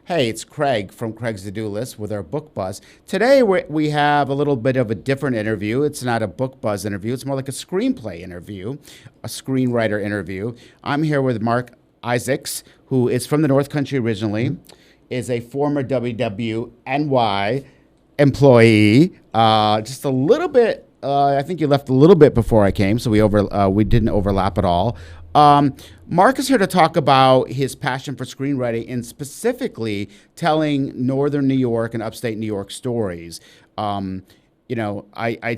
Hey, it's Craig from Craig's To-Do List with our Book Buzz. Today we have a little bit of a different interview. It's not a Book Buzz interview. It's more like a screenplay interview, a screenwriter interview. I'm here with Marc Isaacs, who is from the North Country originally, is a former WWNY employee. Just a little bit, I think you left a little bit before I came, so we didn't overlap at all. Marc is here to talk about his passion for screenwriting and specifically telling Northern New York and Upstate New York stories. I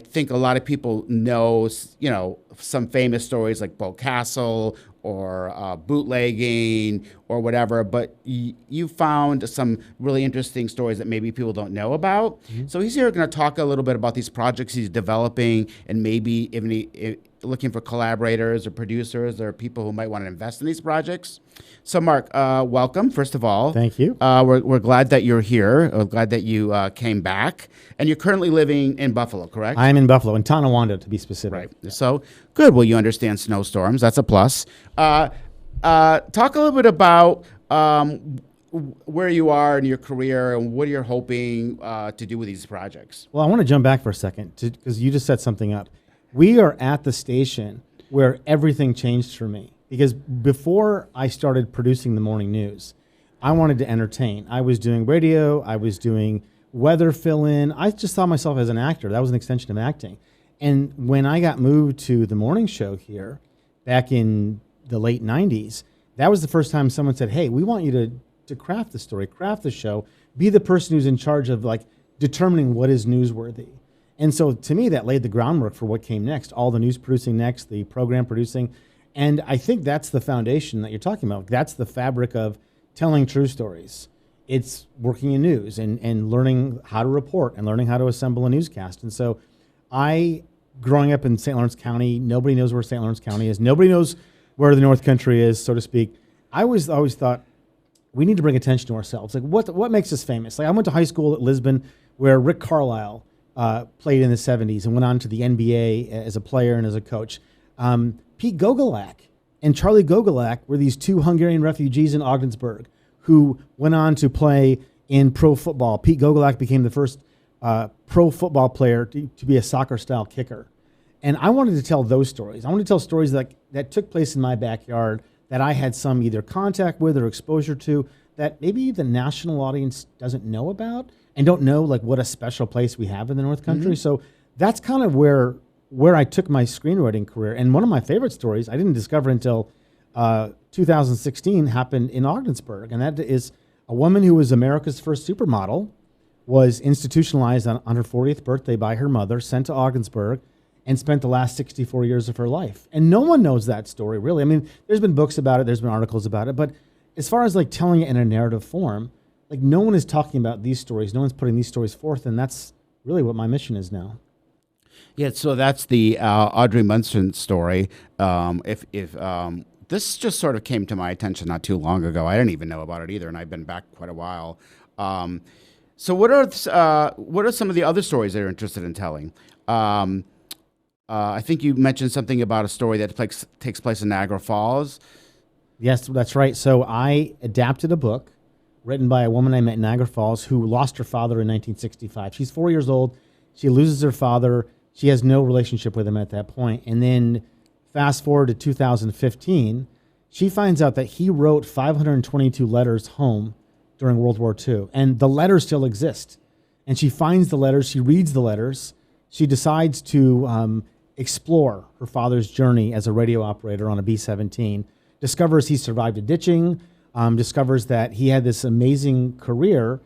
think a lot of people know, some famous stories like Bo Castle or bootlegging or whatever, but you found some really interesting stories that maybe people don't know about. Mm-hmm. So he's here going to talk a little bit about these projects he's developing and maybe if looking for collaborators or producers or people who might want to invest in these projects. So Marc, welcome, first of all. Thank you. We're glad that you're here. We're glad that you came back. And you're currently living in Buffalo, correct? I'm in Buffalo, in Tonawanda to be specific. Right. Yeah. So good. Well, you understand snowstorms. That's a plus. Talk a little bit about where you are in your career and what you're hoping to do with these projects. Well, I want to jump back for a second because you just set something up. We are at the station where everything changed for me. Because before I started producing the morning news, I wanted to entertain. I was doing radio. I was doing weather fill-in. I just saw myself as an actor. That was an extension of acting. And when I got moved to the morning show here back in the late 90s, that was the first time someone said, hey, we want you to craft the story, craft the show, be the person who's in charge of determining what is newsworthy. And so to me, that laid the groundwork for what came next, all the news producing next, the program producing. And I think that's the foundation that you're talking about. That's the fabric of telling true stories. It's working in news and learning how to report and learning how to assemble a newscast. And so growing up in St. Lawrence County, nobody knows where St. Lawrence County is. Nobody knows where the North Country is, so to speak. I always thought we need to bring attention to ourselves. What makes us famous? I went to high school at Lisbon where Rick Carlisle played in the 70s and went on to the NBA as a player and as a coach. Pete Gogolak and Charlie Gogolak were these two Hungarian refugees in Ogdensburg who went on to play in pro football. Pete Gogolak became the first pro football player to be a soccer-style kicker. And I wanted to tell those stories. I wanted to tell stories that took place in my backyard that I had some either contact with or exposure to that maybe the national audience doesn't know about and don't know what a special place we have in the North Country. Mm-hmm. So that's kind of where I took my screenwriting career. And one of my favorite stories I didn't discover until 2016 happened in Ogdensburg. And that is a woman who was America's first supermodel, was institutionalized on her 40th birthday by her mother, sent to Ogdensburg, and spent the last 64 years of her life. And no one knows that story, really. I mean, there's been books about it, there's been articles about it, but as far as telling it in a narrative form, no one is talking about these stories, no one's putting these stories forth, and that's really what my mission is now. Yeah, so that's the Audrey Munson story. This just sort of came to my attention not too long ago. I didn't even know about it either, and I've been back quite a while. So what are some of the other stories that you're interested in telling? I think you mentioned something about a story that takes place in Niagara Falls. Yes, that's right. So I adapted a book written by a woman I met in Niagara Falls who lost her father in 1965. She's 4 years old. She loses her father. She has no relationship with him at that point. And then fast forward to 2015, she finds out that he wrote 522 letters home during World War II. And the letters still exist. And she finds the letters. She reads the letters. She decides to explore her father's journey as a radio operator on a B-17, discovers he survived a ditching, discovers that he had this amazing career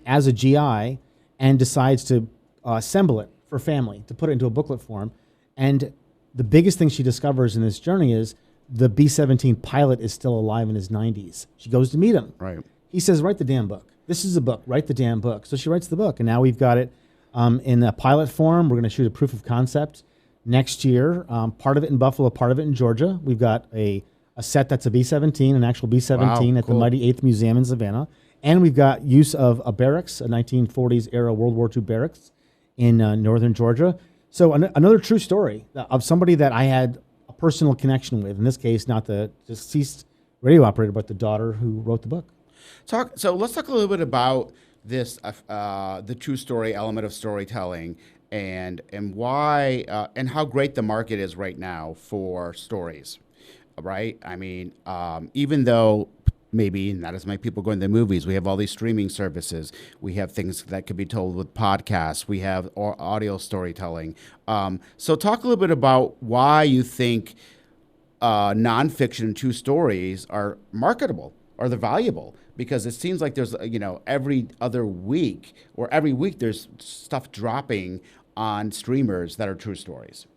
as a GI, and decides to assemble it for family, to put it into a booklet form. And the biggest thing she discovers in this journey is the B-17 pilot is still alive in his 90s. She goes to meet him. Right. He says, write the damn book. This is a book. Write the damn book. So she writes the book, and now we've got it in a pilot form. We're going to shoot a proof of concept next year, part of it in Buffalo, part of it in Georgia. We've got a set that's a B-17, an actual B-17 at the Mighty 8th Museum in Savannah. And we've got use of a barracks, a 1940s era World War II barracks in northern Georgia. So another true story of somebody that I had a personal connection with. In this case, not the deceased radio operator, but the daughter who wrote the book. So let's talk a little bit about this, the true story element of storytelling, and why and how great the market is right now for stories, right? I mean, even though maybe not as many people going to the movies, we have all these streaming services. We have things that could be told with podcasts. We have audio storytelling. So talk a little bit about why you think nonfiction and true stories are marketable or they're valuable, because it seems like there's every other week or every week there's stuff dropping on streamers that are true stories.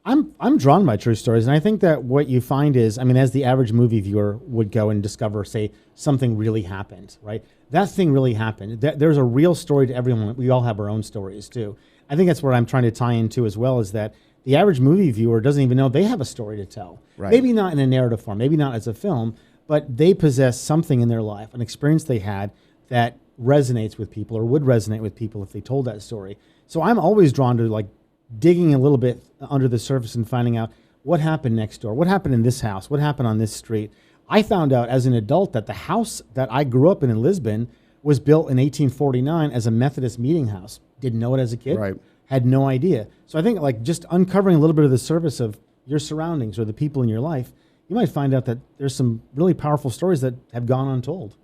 I'm drawn by true stories, and I think that what you find is, I mean, as the average movie viewer would go and discover, say, something really happened, right? That thing really happened. There's a real story to everyone. We all have our own stories too. I think that's what I'm trying to tie into as well, is that the average movie viewer doesn't even know they have a story to tell. Right. Maybe not in a narrative form, maybe not as a film, but they possess something in their life, an experience they had that resonates with people or would resonate with people if they told that story. So I'm always drawn to like digging a little bit under the surface and finding out what happened next door, what happened in this house, what happened on this street. I found out as an adult that the house that I grew up in Lisbon was built in 1849 as a Methodist meeting house. Didn't know it as a kid. Right. Had no idea. So I think like just uncovering a little bit of the surface of your surroundings or the people in your life, you might find out that there's some really powerful stories that have gone untold.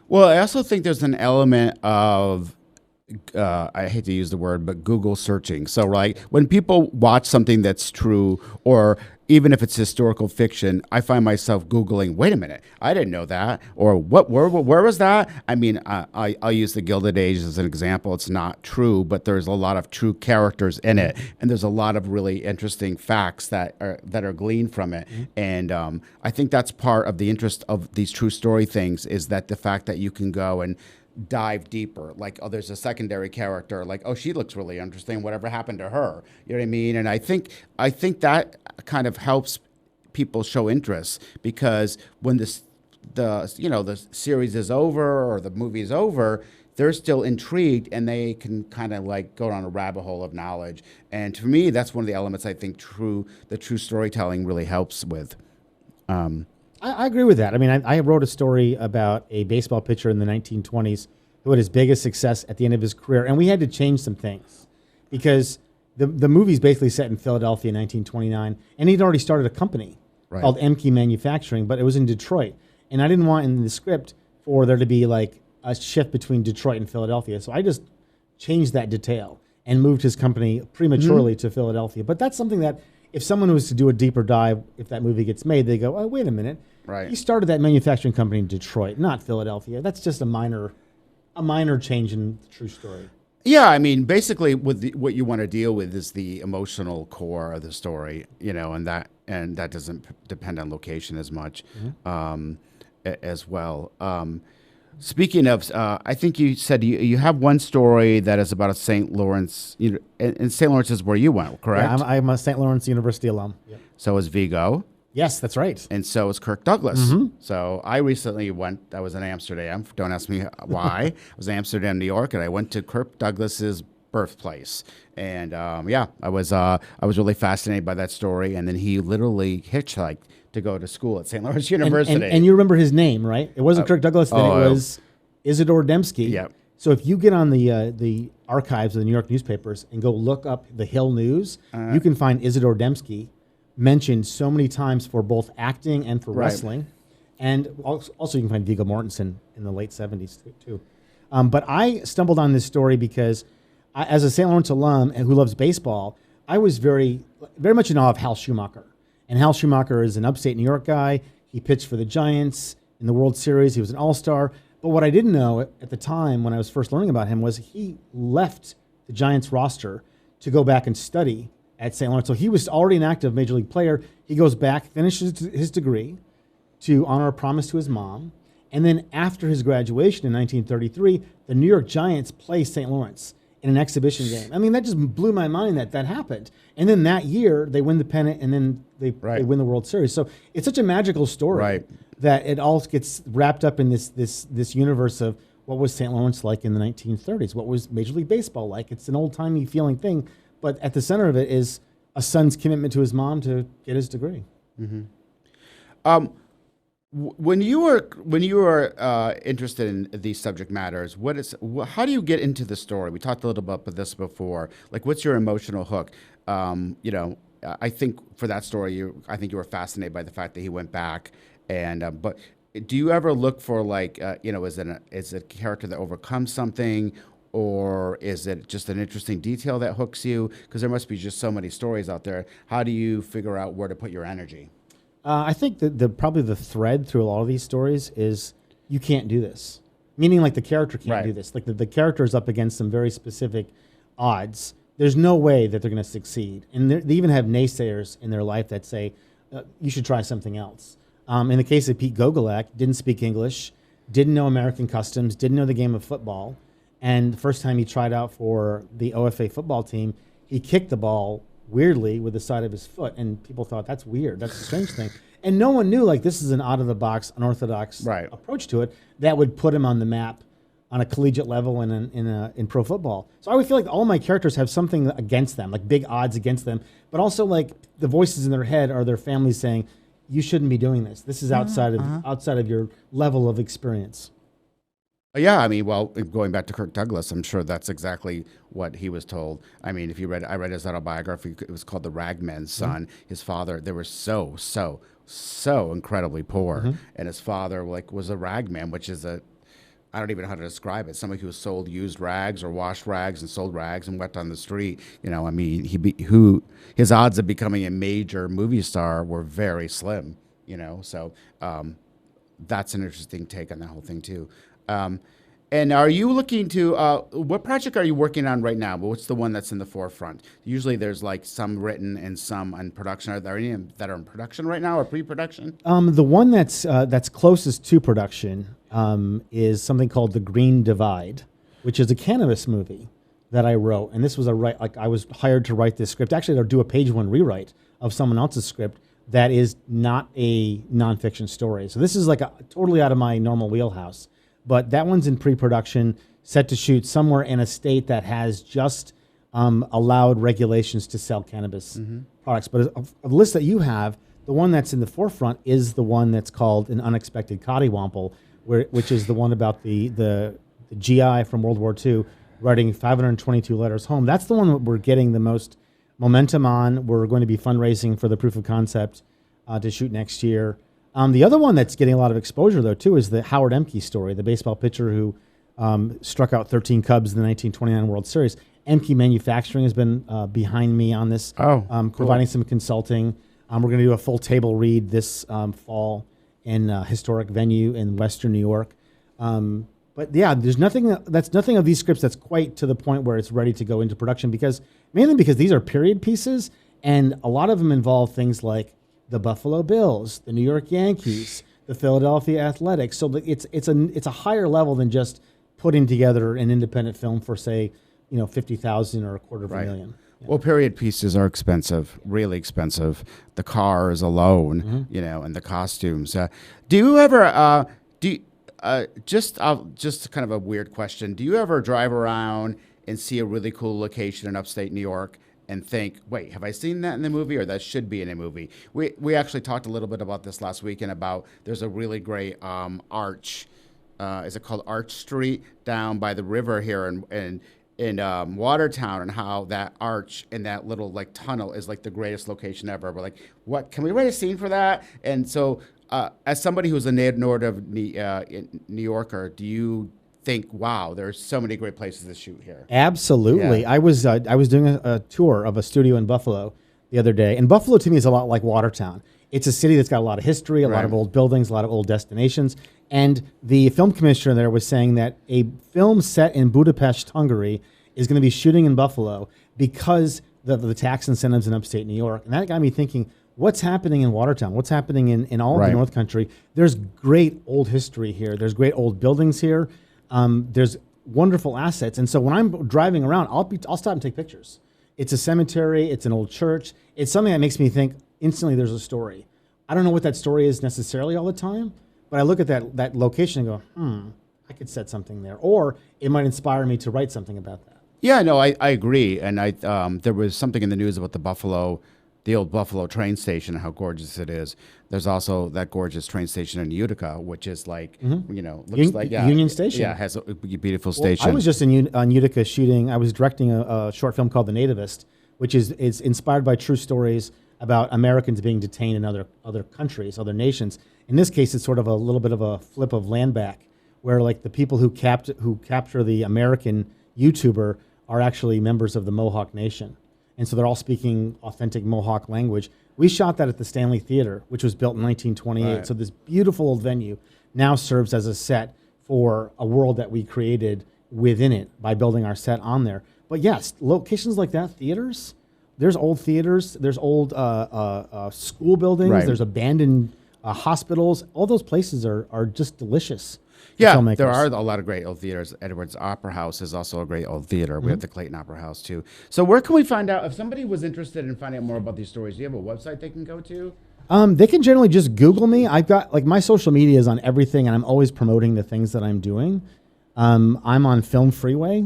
Well, I also think there's an element of I hate to use the word, but Google searching. So, like, when people watch something that's true, or even if it's historical fiction, I find myself Googling, wait a minute, I didn't know that. Or where was that? I mean, I'll use the Gilded Age as an example. It's not true, but there's a lot of true characters in it. And there's a lot of really interesting facts that are gleaned from it. Mm-hmm. And I think that's part of the interest of these true story things, is that the fact that you can go and dive deeper, like, oh, there's a secondary character, like, oh, she looks really interesting, whatever happened to her, you know what I mean? And I think that kind of helps people show interest, because when the series is over or the movie is over, they're still intrigued and they can kind of like go down a rabbit hole of knowledge. And to me, that's one of the elements I think the true storytelling really helps with. I agree with that. I mean, I wrote a story about a baseball pitcher in the 1920s who had his biggest success at the end of his career, and we had to change some things because the movie's basically set in Philadelphia in 1929, and he'd already started a company called MK Manufacturing, but it was in Detroit, and I didn't want in the script for there to be like a shift between Detroit and Philadelphia, so I just changed that detail and moved his company prematurely to Philadelphia. But that's something that if someone was to do a deeper dive, if that movie gets made, they go, oh, wait a minute. Right. He started that manufacturing company in Detroit, not Philadelphia. That's just a minor change in the true story. Yeah, I mean, basically, what you want to deal with is the emotional core of the story, and that doesn't depend on location as much, as well. Speaking of, I think you said you have one story that is about a St. Lawrence, and St. Lawrence is where you went, correct? Yeah, I'm a St. Lawrence University alum. Yep. So is Vigo. Yes, that's right. And so is Kirk Douglas. Mm-hmm. So I recently I was in Amsterdam. Don't ask me why. I was in Amsterdam, New York, and I went to Kirk Douglas's birthplace. And I was really fascinated by that story. And then he literally hitchhiked to go to school at St. Lawrence University. And you remember his name, right? It wasn't Kirk Douglas, then it was Isidore Dembski. Yeah. So if you get on the archives of the New York newspapers and go look up the Hill News, you can find Isidore Dembski mentioned so many times for both acting and for wrestling. And also you can find Viggo Mortensen in the late 70s too. But I stumbled on this story because as a St. Lawrence alum and who loves baseball, I was very, very much in awe of Hal Schumacher. And Hal Schumacher is an upstate New York guy. He pitched for the Giants in the World Series. He was an all-star. But what I didn't know at the time when I was first learning about him was he left the Giants roster to go back and study at St. Lawrence. So he was already an active major league player. He goes back, finishes his degree to honor a promise to his mom. And then after his graduation in 1933, the New York Giants play St. Lawrence in an exhibition game. I mean, that just blew my mind that happened. And then that year, they win the pennant, and then they win the World Series. So it's such a magical story that it all gets wrapped up in this universe of what was St. Lawrence like in the 1930s? What was Major League Baseball like? It's an old-timey feeling thing. But at the center of it is a son's commitment to his mom to get his degree. Mm-hmm. When you were interested in these subject matters, how do you get into the story? We talked a little bit about this before. Like, what's your emotional hook? I think for that story, I think you were fascinated by the fact that he went back, but do you ever look for like, is it a character that overcomes something, or is it just an interesting detail that hooks you? Because there must be just so many stories out there. How do you figure out where to put your energy? I think that probably the thread through a lot of these stories is you can't do this. Meaning like the character can't Right. do this. Like the character is up against some very specific odds. There's no way that they're going to succeed. And they even have naysayers in their life that say, you should try something else. In the case of Pete Gogolak, didn't speak English, didn't know American customs, didn't know the game of football. And the first time he tried out for the OFA football team, he kicked the ball weirdly with the side of his foot, and people thought that's weird, that's a strange thing, and no one knew like this is an out of the box, unorthodox Right. approach to it that would put him on the map on a collegiate level and in pro football. So I would feel like all my characters have something against them, like big odds against them, but also like the voices in their head are their families saying, "You shouldn't be doing this. This is outside of your level of experience." Yeah, I mean, well, going back to Kirk Douglas, I'm sure that's exactly what he was told. I mean, if I read his autobiography. It was called The Ragman's Son. His father, they were so incredibly poor, and his father was a ragman, which is I don't even know how to describe it. Somebody who sold used rags or washed rags and sold rags and went on the street. I mean, his odds of becoming a major movie star were very slim. So that's an interesting take on the whole thing too. And are you looking to what project are you working on right now? But what's the one that's in the forefront? Usually, there's like some written and some in production. Are there any that are in production right now or pre-production? The one that's closest to production is something called The Green Divide, which is a cannabis movie that I wrote. And this was I was hired to write this script, actually to do a page one rewrite of someone else's script that is not a nonfiction story. So this is like totally out of my normal wheelhouse. But that one's in pre-production, set to shoot somewhere in a state that has just allowed regulations to sell cannabis products. But a list that you have, the one that's in the forefront is the one that's called An Unexpected Cottywomple, which is the one about the GI from World War II writing 522 letters home. That's the one that we're getting the most momentum on. We're going to be fundraising for the proof of concept to shoot next year. The other one that's getting a lot of exposure, though, too, is the Howard Emke story, the baseball pitcher who struck out 13 Cubs in the 1929 World Series. Emke Manufacturing has been behind me on this, providing some consulting. We're going to do a full table read this fall in a historic venue in Western New York. But yeah, there's nothing of these scripts that's quite to the point where it's ready to go into production mainly because these are period pieces, and a lot of them involve things like the Buffalo Bills, the New York Yankees, the Philadelphia Athletics. So it's a higher level than just putting together an independent film for, say, $50,000 or $250,000. Yeah. Well, period pieces are expensive, really expensive. The cars alone, and the costumes. Do you ever just kind of a weird question? Do you ever drive around and see a really cool location in upstate New York and think, wait, have I seen that in the movie, or that should be in a movie? We actually talked a little bit about this last weekend about there's a really great arch. Is it called Arch Street down by the river here in Watertown, and how that arch and that little like tunnel is like the greatest location ever. We're like, what? Can we write a scene for that? And so, as somebody who's a native New Yorker, do you think, wow, there's so many great places to shoot here? Absolutely. Yeah. I was doing a tour of a studio in Buffalo the other day, and Buffalo to me is a lot like Watertown. It's a city that's got a lot of history, a lot of old buildings, a lot of old destinations. And the film commissioner there was saying that a film set in Budapest, Hungary, is going to be shooting in Buffalo because of the tax incentives in upstate New York. And that got me thinking, what's happening in Watertown? What's happening in all of the North Country? There's great old history here. There's great old buildings here. There's wonderful assets. And so when I'm driving around, I'll stop and take pictures. It's a cemetery. It's an old church. It's something that makes me think instantly there's a story. I don't know what that story is necessarily all the time, but I look at that location and go, I could set something there. Or it might inspire me to write something about that. Yeah, no, I agree. And there was something in the news about the Buffalo the old Buffalo train station and how gorgeous it is. There's also that gorgeous train station in Utica, which is like, looks like Union Station. Yeah, it has a beautiful Well, station. I was just on Utica shooting. I was directing a short film called The Nativist, which is inspired by true stories about Americans being detained in other countries, other nations. In this case, it's sort of a little bit of a flip of land back, where like the people who capture the American YouTuber are actually members of the Mohawk Nation. And so they're all speaking authentic Mohawk language. We shot that at the Stanley Theater, which was built in 1928. Right. So this beautiful old venue now serves as a set for a world that we created within it by building our set on there. But yes, locations like that, theaters, there's old theaters, there's old school buildings, Right. there's abandoned hospitals. All those places are just delicious. Yeah, filmmakers. there are a lot of great old theaters. Edwards Opera House is also a great old theater. We have the Clayton Opera House, too. So where can we find out, if somebody was interested in finding out more about these stories, do you have a website they can go to? They can generally just Google me. I've got, like, my social media is on everything, and I'm always promoting the things that I'm doing. I'm on Film Freeway,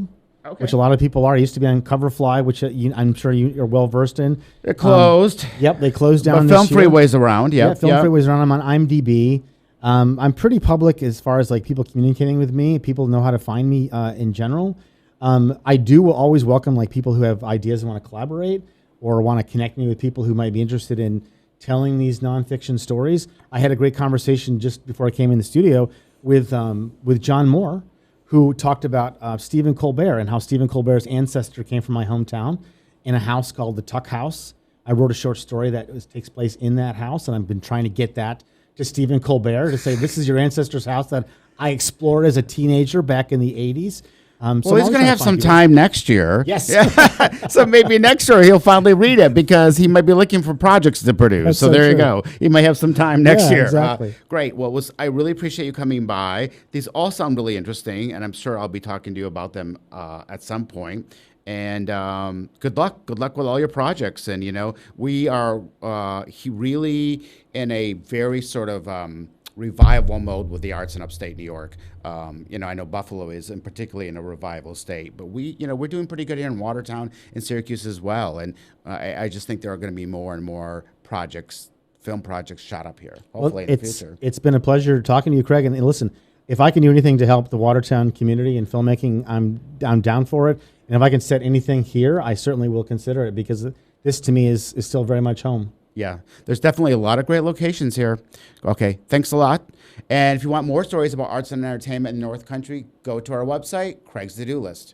which a lot of people are. I used to be on Coverfly, which I'm sure you're well versed in. They're closed. Yep, they closed down But Film this year. Freeway's around, Yeah, yep. Film Freeway's around. I'm on IMDb. I'm pretty public as far as like people communicating with me. People know how to find me in general. I will always welcome like people who have ideas and want to collaborate or want to connect me with people who might be interested in telling these nonfiction stories. I had a great conversation just before I came in the studio with John Moore, who talked about Stephen Colbert and how Stephen Colbert's ancestor came from my hometown in a house called the Tuck House. I wrote a short story that takes place in that house, and I've been trying to get that to Stephen Colbert to say, this is your ancestor's house that I explored as a teenager back in the 80s. Well, he's going to have some time next year. Yes. So maybe next year he'll finally read it because he might be looking for projects to produce. That's so so there you true. go. He might have some time next year. Exactly. Great. Well, I really appreciate you coming by. These all sound really interesting, and I'm sure I'll be talking to you about them at some point. And good luck. Good luck with all your projects. And, we are really in a very sort of revival mode with the arts in upstate New York. I know Buffalo is, and particularly in a revival state. But we're doing pretty good here in Watertown and Syracuse as well. And I just think there are going to be more and more projects, film projects shot up here, hopefully in the future. It's been a pleasure talking to you, Craig. And listen, if I can do anything to help the Watertown community in filmmaking, I'm down for it. And if I can set anything here, I certainly will consider it because this to me is still very much home. Yeah, there's definitely a lot of great locations here. Okay, thanks a lot. And if you want more stories about arts and entertainment in North Country, go to our website, Craig's To-Do List.